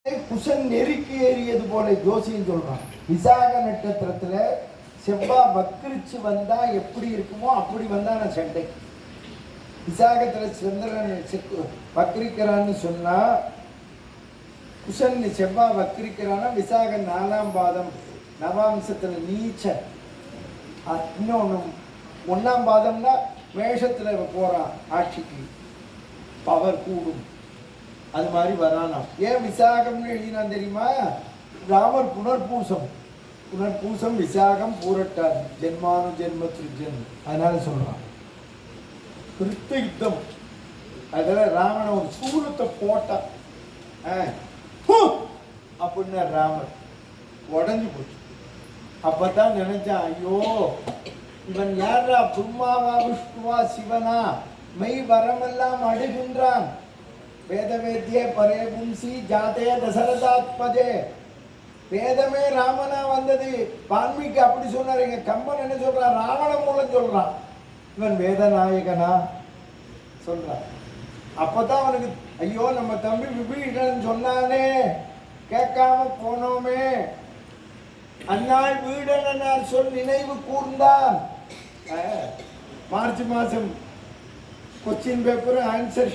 குசன் நெருக்கி ஏறியது போல ஜோசியம் சொல்றான். விசாக நட்சத்திரத்துல செவ்வாய் வக்கிரிச்சு வந்தா எப்படி இருக்குமோ அப்படி வந்தா நான் சண்டை. விசாகத்துல சந்திரன் வக்கிரிக்கிறான்னு சொன்னா, குசன் செவ்வாய் வக்கிரிக்கிறான்னா விசாக 4ஆம் பாதம் நவாம்சத்துல நீச்ச, இன்னொன்று 1ஆம் பாதம்னா மேஷத்துல போறான் ஆட்சிக்கு, பவர் கூடும். அது மாதிரி வரானாம். ஏன் விசாகம்னு எழுதினான் தெரியுமா? ராமர் புனர்பூசம் விசாகம் பூரட்டார் ஜென்மானு ஜென்ம திருஜன், அதனால சொல்றான் கிருத்த யுத்தம். அதெல்லாம் ராமனை ஒரு சூலத்தை போட்டான் அப்படின்னா ராமர் உடஞ்சு போச்சு. அப்பதான் நினைச்சான், ஐயோ இவன் யாரா, பிரம்மாவா விஷ்ணுவா சிவனா, மெய் வரமெல்லாம் அடுகின்றான். வேதவேத்திய பரே பும்சி ஜாதே தசரதாத்மஜே. வேதமே ராமனா வந்தது. வால்மீகி அப்படி சொன்னார். எங்க கம்பன் என்ன சொல்றான்? ராவண மூலம் சொல்றான். இவன் வேதநாயகனா சொல்றான். அப்பதான் அவனுக்கு ஐயோ நம்ம தம்பி விபீஷணன் சொன்னானே, கேட்காம போனோமே. அந்நாள் வீடனார் சொல் நினைவு கூர்ந்தான். மார்ச் மாசம் கொஸ்டின் பேப்பர் ஆன்சர்